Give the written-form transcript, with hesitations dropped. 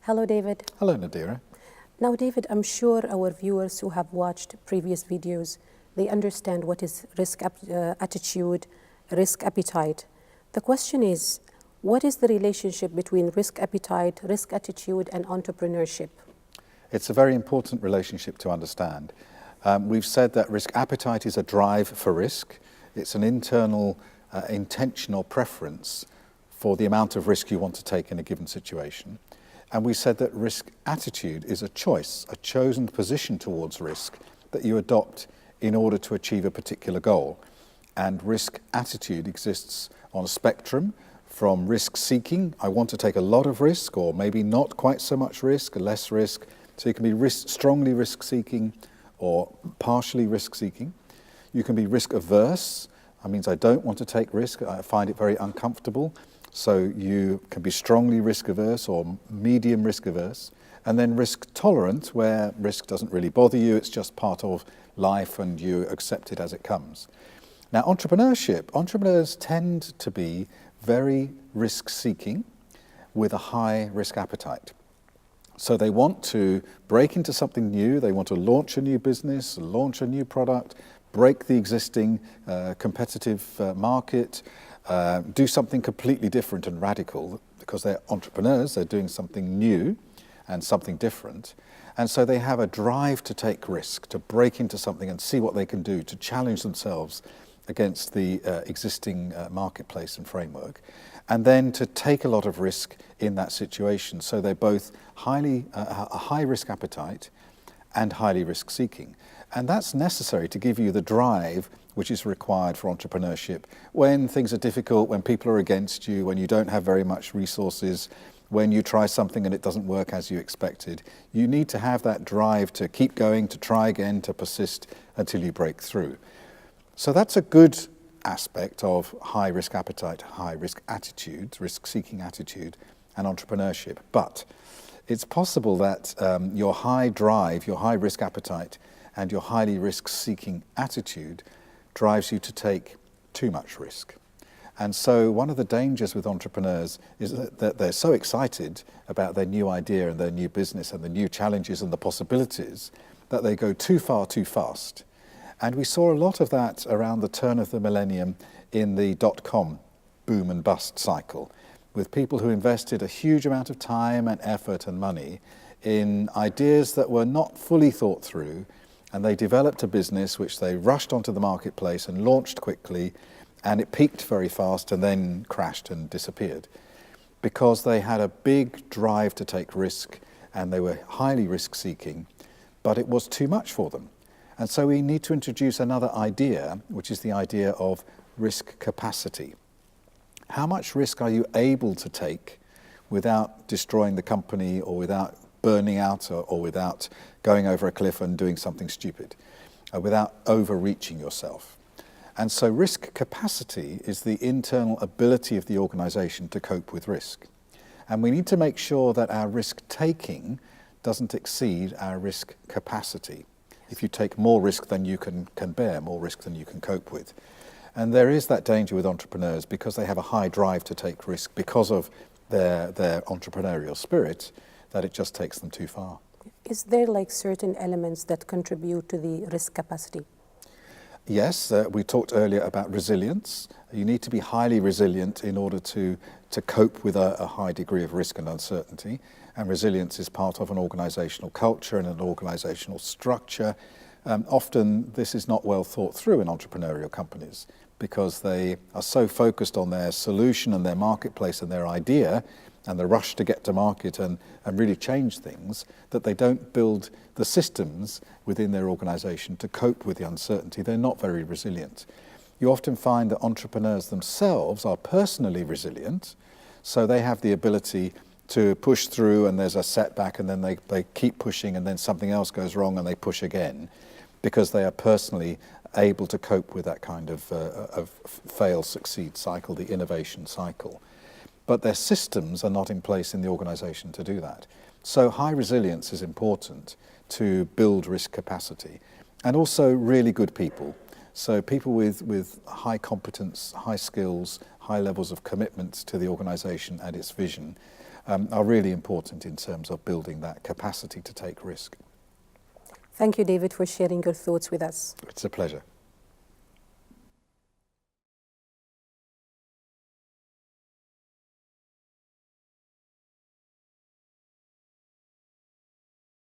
Hello, David. Hello, Nadira. Now, David, I'm sure our viewers who have watched previous videos, they understand what is risk attitude, risk appetite. The question is, what is the relationship between risk appetite, risk attitude, and entrepreneurship? It's a very important relationship to understand. We've said that risk appetite is a drive for risk. It's an internal, intentional preference for the amount of risk you want to take in a given situation. And we said that risk attitude is a choice, a chosen position towards risk that you adopt in order to achieve a particular goal. And risk attitude exists on a spectrum from risk seeking, I want to take a lot of risk, or maybe not quite so much risk, less risk. So you can be strongly risk seeking or partially risk seeking. You can be risk averse. That means I don't want to take risk, I find it very uncomfortable. So you can be strongly risk averse or medium risk averse. And then risk tolerant, where risk doesn't really bother you, it's just part of life and you accept it as it comes. Now, entrepreneurs tend to be very risk seeking with a high risk appetite. So they want to break into something new, they want to launch a new business, launch a new product, break the existing competitive market, do something completely different and radical, because they're entrepreneurs, they're doing something new and something different. And so they have a drive to take risk, to break into something and see what they can do, to challenge themselves against the existing marketplace and framework, and then to take a lot of risk in that situation. So they're both a high risk appetite and highly risk seeking. And that's necessary to give you the drive which is required for entrepreneurship when things are difficult, when people are against you, when you don't have very much resources, when you try something and it doesn't work as you expected. You need to have that drive to keep going, to try again, to persist until you break through. So that's a good aspect of high risk appetite, high risk attitude, risk seeking attitude, and entrepreneurship. But it's possible that your high drive, your high risk appetite, and your highly risk seeking attitude drives you to take too much risk. And so one of the dangers with entrepreneurs is that they're so excited about their new idea and their new business and the new challenges and the possibilities that they go too far too fast. And we saw a lot of that around the turn of the millennium in the dot-com boom and bust cycle, with people who invested a huge amount of time and effort and money in ideas that were not fully thought through, and they developed a business which they rushed onto the marketplace and launched quickly, and it peaked very fast and then crashed and disappeared because they had a big drive to take risk and they were highly risk-seeking, but it was too much for them. And so we need to introduce another idea, which is the idea of risk capacity. How much risk are you able to take without destroying the company or without burning out or without going over a cliff and doing something stupid, without overreaching yourself? And so risk capacity is the internal ability of the organization to cope with risk. And we need to make sure that our risk-taking doesn't exceed our risk capacity. If you take more risk than you can bear, more risk than you can cope with. And there is that danger with entrepreneurs because they have a high drive to take risk because of their entrepreneurial spirit, that it just takes them too far. Is there like certain elements that contribute to the risk capacity? Yes, we talked earlier about resilience. You need to be highly resilient in order to cope with a high degree of risk and uncertainty. And resilience is part of an organizational culture and an organizational structure. Often this is not well thought through in entrepreneurial companies because they are so focused on their solution and their marketplace and their idea and the rush to get to market and really change things, that they don't build the systems within their organization to cope with the uncertainty. They're not very resilient. You often find that entrepreneurs themselves are personally resilient, so they have the ability to push through and there's a setback and then they keep pushing and then something else goes wrong and they push again because they are personally able to cope with that kind of fail-succeed cycle, the innovation cycle. But their systems are not in place in the organization to do that. So high resilience is important to build risk capacity. And also really good people. So people with high competence, high skills, high levels of commitment to the organization and its vision are really important in terms of building that capacity to take risk. Thank you, David, for sharing your thoughts with us. It's a pleasure.